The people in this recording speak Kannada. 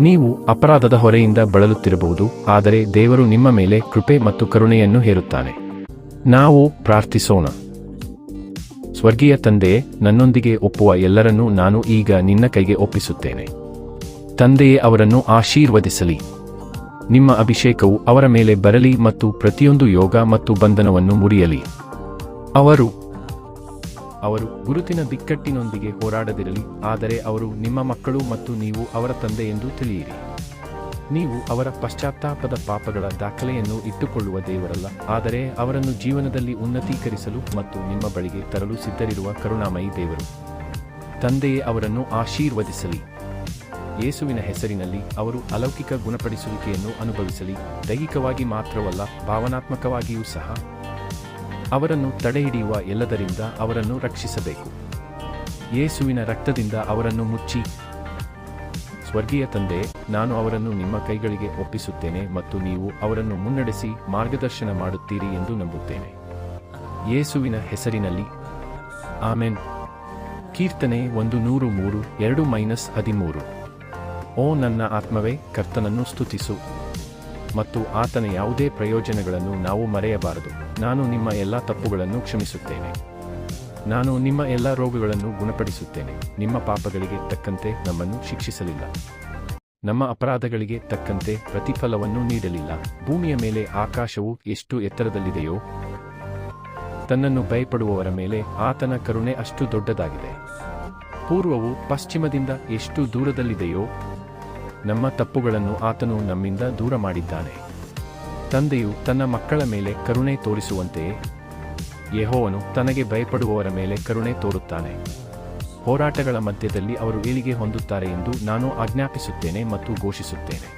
ನೀವು ಅಪರಾಧದ ಹೊರೆಯಿಂದ ಬಳಲುತ್ತಿರಬಹುದು, ಆದರೆ ದೇವರು ನಿಮ್ಮ ಮೇಲೆ ಕೃಪೆ ಮತ್ತು ಕರುಣೆಯನ್ನು ಹೇರುತ್ತಾನೆ. ನಾವು ಪ್ರಾರ್ಥಿಸೋಣ. ಸ್ವರ್ಗೀಯ ತಂದೆಯೇ, ನನ್ನೊಂದಿಗೆ ಒಪ್ಪುವ ಎಲ್ಲರನ್ನೂ ನಾನು ಈಗ ನಿನ್ನ ಕೈಗೆ ಒಪ್ಪಿಸುತ್ತೇನೆ. ತಂದೆಯೇ, ಅವರನ್ನು ಆಶೀರ್ವದಿಸಲಿ. ನಿಮ್ಮ ಅಭಿಷೇಕವು ಅವರ ಮೇಲೆ ಬರಲಿ ಮತ್ತು ಪ್ರತಿಯೊಂದು ಯೋಗ ಮತ್ತು ಬಂಧನವನ್ನು ಮುರಿಯಲಿ. ಅವರು ಗುರುತಿನ ಬಿಕ್ಕಟ್ಟಿನೊಂದಿಗೆ ಹೋರಾಡದಿರಲಿ, ಆದರೆ ಅವರು ನಿಮ್ಮ ಮಕ್ಕಳು ಮತ್ತು ನೀವು ಅವರ ತಂದೆ ಎಂದು ತಿಳಿಯಿರಿ. ನೀವು ಅವರ ಪಶ್ಚಾತ್ತಾಪದ ಪಾಪಗಳ ದಾಖಲೆಯನ್ನು ಇಟ್ಟುಕೊಳ್ಳುವ ದೇವರಲ್ಲ, ಆದರೆ ಅವರನ್ನು ಜೀವನದಲ್ಲಿ ಉನ್ನತೀಕರಿಸಲು ಮತ್ತು ನಿಮ್ಮ ಬಳಿಗೆ ತರಲು ಸಿದ್ಧರಿರುವ ಕರುಣಾಮಯಿ ದೇವರು. ತಂದೆಯೇ, ಅವರನ್ನು ಆಶೀರ್ವದಿಸಲಿ. ಯೇಸುವಿನ ಹೆಸರಿನಲ್ಲಿ ಅವರು ಅಲೌಕಿಕ ಗುಣಪಡಿಸುವಿಕೆಯನ್ನು ಅನುಭವಿಸಲಿ, ದೈಹಿಕವಾಗಿ ಮಾತ್ರವಲ್ಲ, ಭಾವನಾತ್ಮಕವಾಗಿಯೂ ಸಹ. ಅವರನ್ನು ತಡೆಹಿಡಿಯುವ ಎಲ್ಲದರಿಂದ ಅವರನ್ನು ರಕ್ಷಿಸಬೇಕು. ಯೇಸುವಿನ ರಕ್ತದಿಂದ ಅವರನ್ನು ಮುಚ್ಚಿ. ಸ್ವರ್ಗೀಯ ತಂದೆ, ನಾನು ಅವರನ್ನು ನಿಮ್ಮ ಕೈಗಳಿಗೆ ಒಪ್ಪಿಸುತ್ತೇನೆ ಮತ್ತು ನೀವು ಅವರನ್ನು ಮುನ್ನಡೆಸಿ ಮಾರ್ಗದರ್ಶನ ಮಾಡುತ್ತೀರಿ ಎಂದು ನಂಬುತ್ತೇನೆ. ಯೇಸುವಿನ ಹೆಸರಿನಲ್ಲಿ ಆಮೆನ್. ಕೀರ್ತನೆ 103 2-13. ಓ ನನ್ನ ಆತ್ಮವೇ, ಕರ್ತನನ್ನು ಸ್ತುತಿಸು ಮತ್ತು ಆತನ ಯಾವುದೇ ಪ್ರಯೋಜನಗಳನ್ನು ನಾವು ಮರೆಯಬಾರದು. ನಾನು ನಿಮ್ಮ ಎಲ್ಲ ತಪ್ಪುಗಳನ್ನು ಕ್ಷಮಿಸುತ್ತೇನೆ. ನಾನು ನಿಮ್ಮ ಎಲ್ಲ ರೋಗಗಳನ್ನು ಗುಣಪಡಿಸುತ್ತೇನೆ. ನಿಮ್ಮ ಪಾಪಗಳಿಗೆ ತಕ್ಕಂತೆ ನಮ್ಮನ್ನು ಶಿಕ್ಷಿಸಲಿಲ್ಲ, ನಮ್ಮ ಅಪರಾಧಗಳಿಗೆ ತಕ್ಕಂತೆ ಪ್ರತಿಫಲವನ್ನು ನೀಡಲಿಲ್ಲ. ಭೂಮಿಯ ಮೇಲೆ ಆಕಾಶವು ಎಷ್ಟು ಎತ್ತರದಲ್ಲಿದೆಯೋ, ತನ್ನನ್ನು ಭಯಪಡುವವರ ಮೇಲೆ ಆತನ ಕರುಣೆ ಅಷ್ಟು ದೊಡ್ಡದಾಗಿದೆ. ಪೂರ್ವವು ಪಶ್ಚಿಮದಿಂದ ಎಷ್ಟು ದೂರದಲ್ಲಿದೆಯೋ, ನಮ್ಮ ತಪ್ಪುಗಳನ್ನು ಆತನು ನಮ್ಮಿಂದ ದೂರ ಮಾಡಿದ್ದಾನೆ. ತಂದೆಯು ತನ್ನ ಮಕ್ಕಳ ಮೇಲೆ ಕರುಣೆ ತೋರಿಸುವಂತೆಯೇ ಯೆಹೋವನು ತನಗೆ ಭಯಪಡುವವರ ಮೇಲೆ ಕರುಣೆ ತೋರುತ್ತಾನೆ. ಹೋರಾಟಗಳ ಮಧ್ಯದಲ್ಲಿ ಅವರು ಏಳಿಗೆ ಹೊಂದುತ್ತಾರೆ ಎಂದು ನಾನು ಆಜ್ಞಾಪಿಸುತ್ತೇನೆ ಮತ್ತು ಘೋಷಿಸುತ್ತೇನೆ.